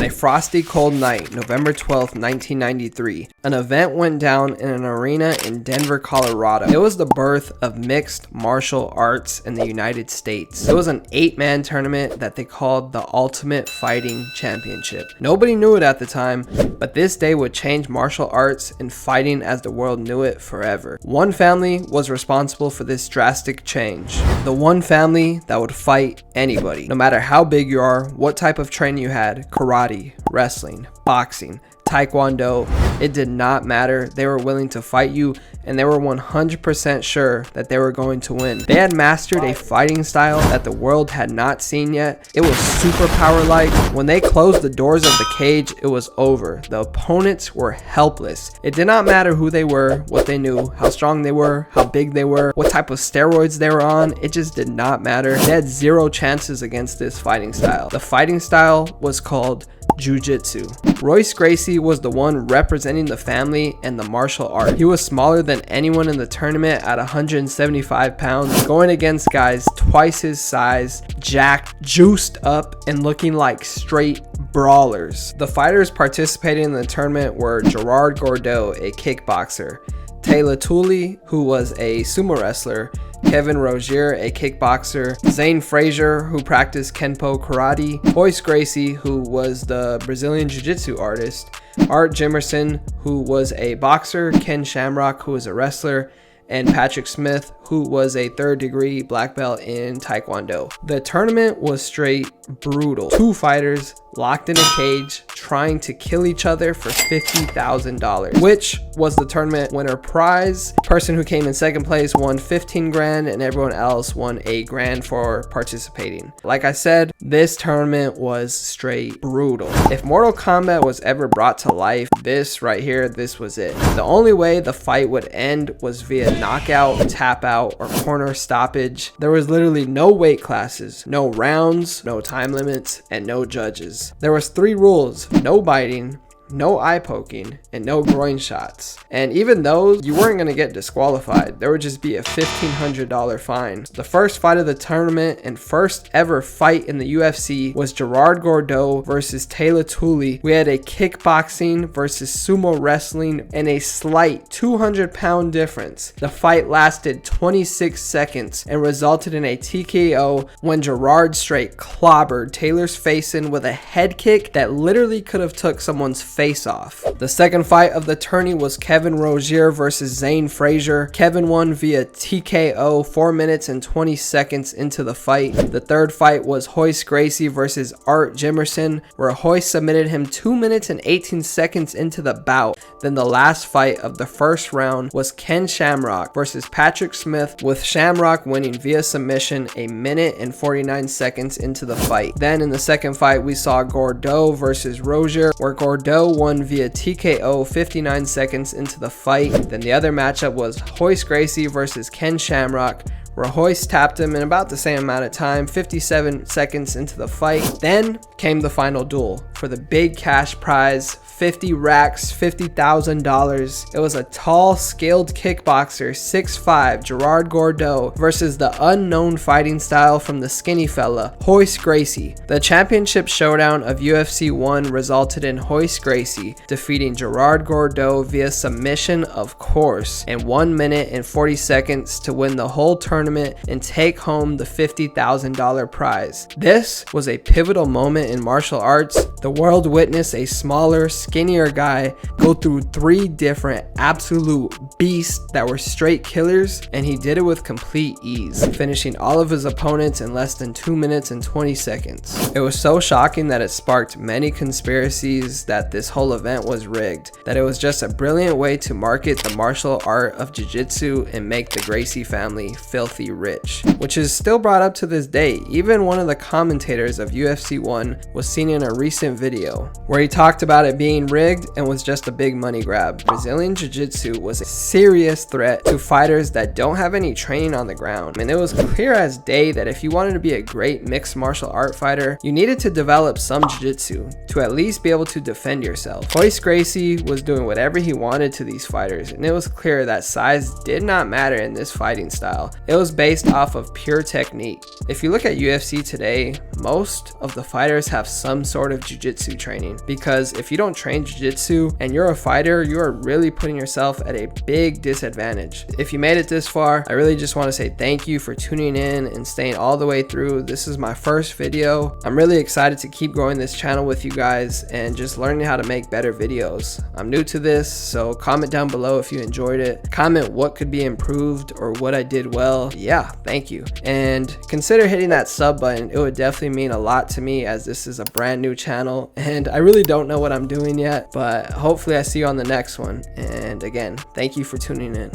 a frosty cold night, November 12th, 1993, an event went down in an arena in Denver, Colorado. It was the birth of mixed martial arts in the United States. It was an 8-man tournament that they called the Ultimate Fighting Championship. Nobody knew it at the time, but this day would change martial arts and fighting as the world knew it forever. One family was responsible for this drastic change. The one family that would fight anybody, no matter how big you are, what type of training you had, karate, wrestling, boxing, taekwondo, it did not matter. They were willing to fight you, and they were 100% sure that they were going to win. They had mastered a fighting style that the world had not seen yet. It was superpower-like. When they closed the doors of the cage, it was over. The opponents were helpless. It did not matter who they were, what they knew, how strong they were, how big they were, what type of steroids they were on. It just did not matter. They had zero chances against this fighting style. The fighting style was called Jiu Jitsu. Royce Gracie was the one representing the family and the martial art. He was smaller than anyone in the tournament at 175 pounds, going against guys twice his size, jacked, juiced up, and looking like straight brawlers. The fighters participating in the tournament were Gerard Gordeau, a kickboxer, Taylor Tooley, who was a sumo wrestler, Kevin Rozier, a kickboxer, Zane Frazier, who practiced Kenpo karate, Royce Gracie, who was the Brazilian Jiu Jitsu artist, Art Jimerson, who was a boxer, Ken Shamrock, who was a wrestler, and Patrick Smith, who was a 3rd degree black belt in Taekwondo. The tournament was straight brutal. 2 fighters locked in a cage trying to kill each other for $50,000, which was the tournament winner prize. Person who came in 2nd place won 15 grand and everyone else won $8 grand for participating. Like I said, this tournament was straight brutal. If Mortal Kombat was ever brought to life, this right here, this was it. The only way the fight would end was via knockout, tap out, or corner stoppage. There was literally no weight classes, no rounds, no time limits, and no judges. There was 3 rules: no biting, no eye poking, and no groin shots. And even those, you weren't going to get disqualified. There would just be a $1,500 fine. The first fight of the tournament and first ever fight in the UFC was Gerard Gordeau versus Taylor Tooley. We had a kickboxing versus sumo wrestling and a slight 200-pound difference. The fight lasted 26 seconds and resulted in a TKO when Gerard straight clobbered Taylor's face in with a head kick that literally could have took someone's face off. The second fight of the tourney was Kevin Rozier versus Zane Frazier. Kevin won via TKO 4 minutes and 20 seconds into the fight. The third fight was Royce Gracie versus Art Jimerson, where Royce submitted him 2 minutes and 18 seconds into the bout. Then the last fight of the first round was Ken Shamrock versus Patrick Smith, with Shamrock winning via submission 1 minute and 49 seconds into the fight. Then in the second fight we saw Gordeau versus Rozier, where Gordeau won via TKO 59 seconds into the fight. Then the other matchup was Royce Gracie versus Ken Shamrock, where Royce tapped him in about the same amount of time, 57 seconds into the fight. Then came the final duel for the big cash prize, 50 racks, $50,000. It was a tall, skilled kickboxer, 6'5", Gerard Gordeau versus the unknown fighting style from the skinny fella, Royce Gracie. The championship showdown of UFC 1 resulted in Royce Gracie defeating Gerard Gordeau via submission, of course, in 1 minute and 40 seconds to win the whole tournament and take home the $50,000 prize. This was a pivotal moment in martial arts. The world witnessed a smaller, skinnier guy go through 3 different absolute beasts that were straight killers, and he did it with complete ease, finishing all of his opponents in less than 2 minutes and 20 seconds. It was so shocking that it sparked many conspiracies that this whole event was rigged, that it was just a brilliant way to market the martial art of jiu-jitsu and make the Gracie family filthy rich, which is still brought up to this day. Even one of the commentators of UFC 1 was seen in a recent video where he talked about it being rigged and was just a big money grab. Brazilian Jiu Jitsu was a serious threat to fighters that don't have any training on the ground, and it was clear as day that if you wanted to be a great mixed martial art fighter, you needed to develop some Jiu Jitsu to at least be able to defend yourself. Royce Gracie was doing whatever he wanted to these fighters, and it was clear that size did not matter in this fighting style. It was based off of pure technique. If you look at UFC today, most of the fighters have some sort of Jiu jiu-jitsu training, because if you don't train jiu-jitsu and you're a fighter, you are really putting yourself at a big disadvantage. If you made it this far, I really just want to say thank you for tuning in and staying all the way through. This is my first video. I'm really excited to keep growing this channel with you guys and just learning how to make better videos. I'm new to this, so comment down below if you enjoyed it. Comment what could be improved or what I did well. Yeah, thank you. And consider hitting that sub button. It would definitely mean a lot to me, as this is a brand new channel and I really don't know what I'm doing yet, but hopefully I see you on the next one. And again, thank you for tuning in.